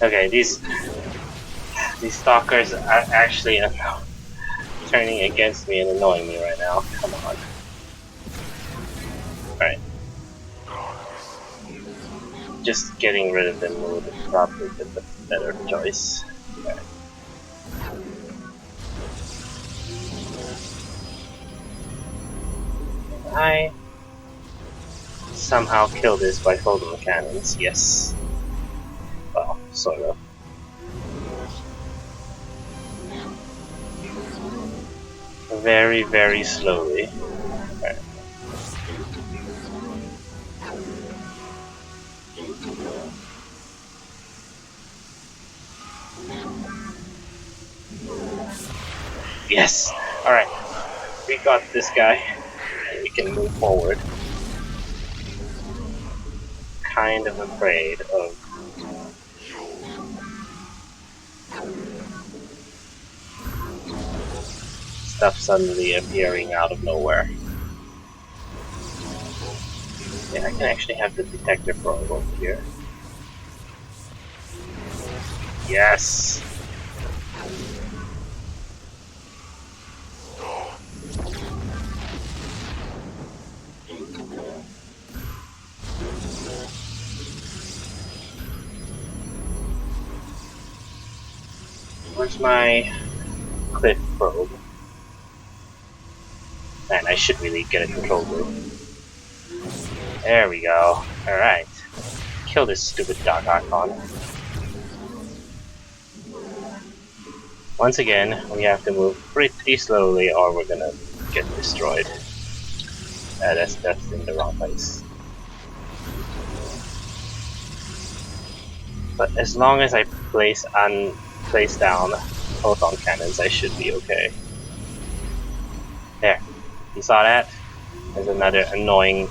[SPEAKER 1] Okay, these stalkers are actually turning against me and annoying me right now. Come on. Alright. Just getting rid of them would probably be the better choice. Okay. I somehow kill this by photon cannons, yes. Well, sort of. Very, very slowly. Okay. Yes! Alright. We got this guy. We can move forward. Kind of afraid of stuff suddenly appearing out of nowhere. Yeah, I can actually have the detector probe over here. Yes! Where's my cliff probe? Man, I should really get a control group. There we go. Alright. Kill this stupid Dark Archon. Once again, we have to move pretty slowly or we're gonna get destroyed. That's in the wrong place. But as long as I place down photon cannons, I should be okay. There. You saw that? There's another annoying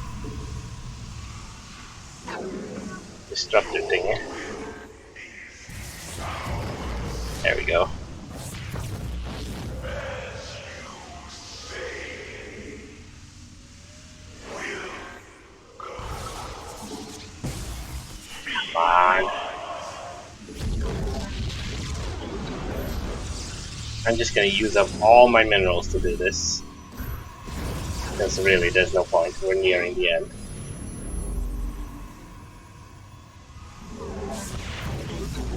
[SPEAKER 1] disruptor thing. There we go. Come on. I'm just gonna use up all my minerals to do this. Because really, there's no point. We're nearing the end.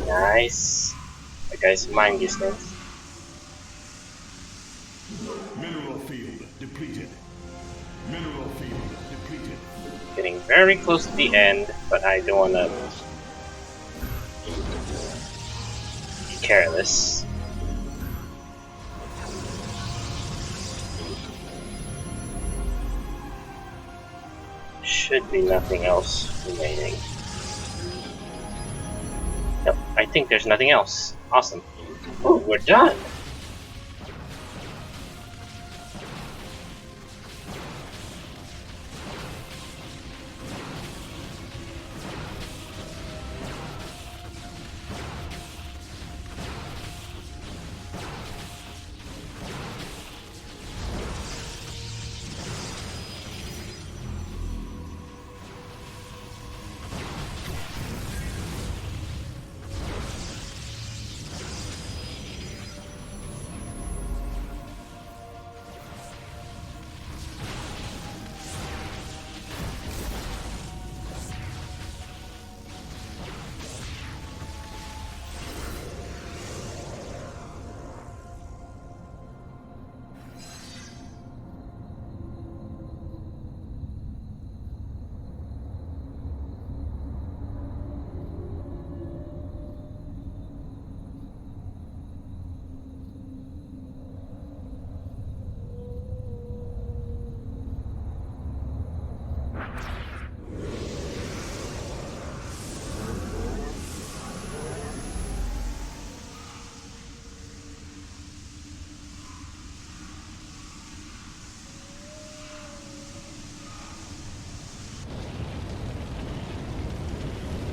[SPEAKER 1] Nice. That guy's mind these things.
[SPEAKER 2] Mineral field depleted. Mineral field depleted.
[SPEAKER 1] Getting very close to the end, but I don't wanna be careless. Should be nothing else remaining. Yep, I think there's nothing else. Awesome. Ooh, we're done!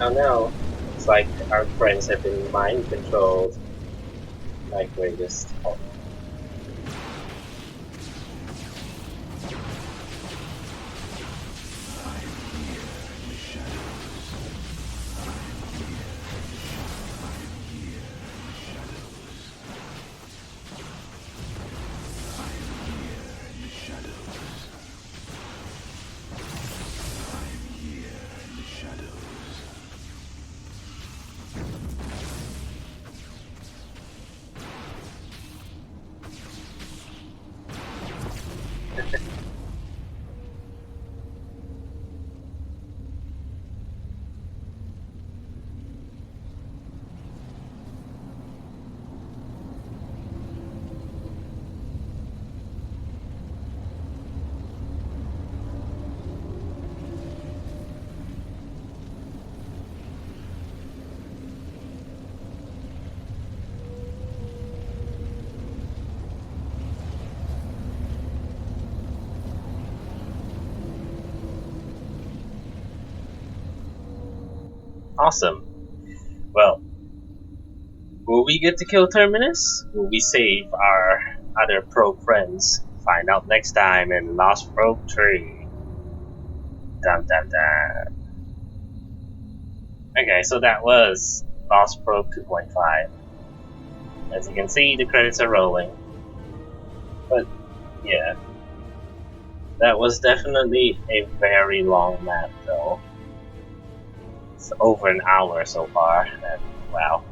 [SPEAKER 1] Oh no, it's like our friends have been mind controlled. Like we're just... Oh. Awesome. Well, will we get to kill Terminus? Will we save our other probe friends? Find out next time in Lost Probe 3. Dun dun dun. Okay, so that was Lost Probe 2.5. As you can see, the credits are rolling. But, yeah. That was definitely a very long map, though. It's over an hour so far, and wow.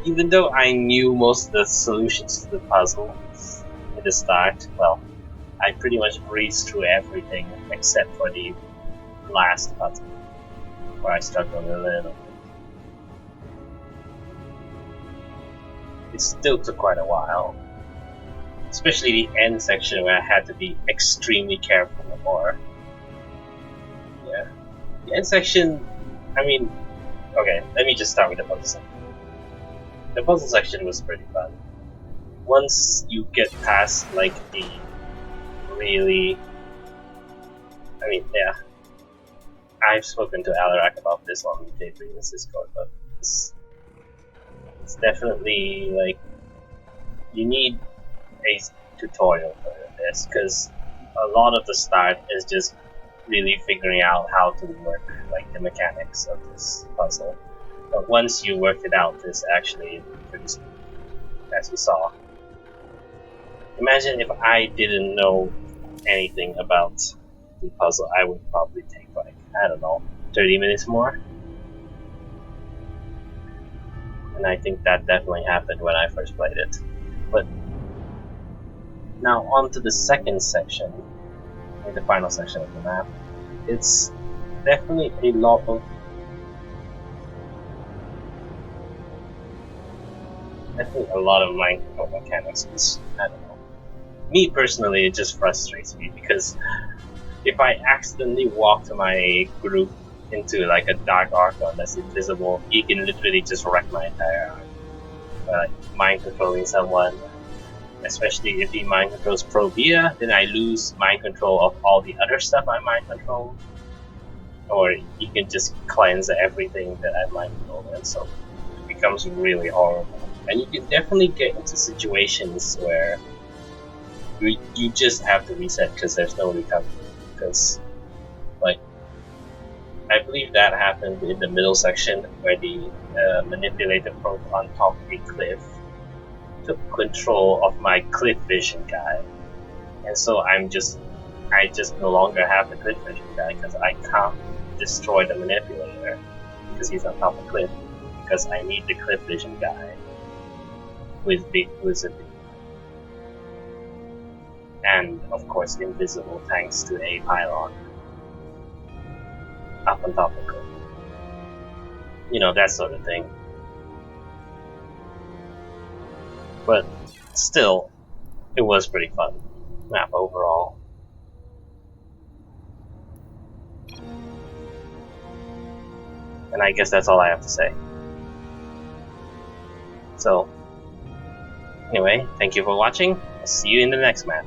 [SPEAKER 1] Even though I knew most of the solutions to the puzzles at the start, well, I pretty much breezed through everything except for the last puzzle, where I struggled a little. still took quite a while. Especially the end section where I had to be extremely careful, or... Yeah. The end section, I mean... Okay, let me just start with the puzzle section. The puzzle section was pretty fun. Once you get past, like, the really... I mean, yeah. I've spoken to Alarak about this on Jayborino's Discord, but it's definitely, like... You need a tutorial for this, because a lot of the start is just really figuring out how to work, like, the mechanics of this puzzle. But once you work it out, it's actually pretty smooth, as you saw. Imagine if I didn't know anything about the puzzle, I would probably take, like, I don't know, 30 minutes more. And I think that definitely happened when I first played it. But now on to the second section, the final section of the map. It's definitely a lot of mind control mechanics. I don't know. Me personally, it just frustrates me because if I accidentally walk to my group into like a dark archon that's invisible, he can literally just wreck my entire arc. Like mind controlling someone, especially if he mind controls Probia, then I lose mind control of all the other stuff I mind control. Or he can just cleanse everything that I mind control, and so it becomes really horrible. And you can definitely get into situations where you just have to reset because there's no recovery. Because, like, I believe that happened in the middle section where the manipulator probe on top of a cliff took control of my cliff vision guy, and so I just no longer have the cliff vision guy because I can't destroy the manipulator because he's on top of the cliff, because I need the cliff vision guy with big Blizzard and of course invisible thanks to a pylon up on top of the cliff. You know, that sort of thing. But still, it was pretty fun map overall. And I guess that's all I have to say. So, anyway, thank you for watching. I'll see you in the next map.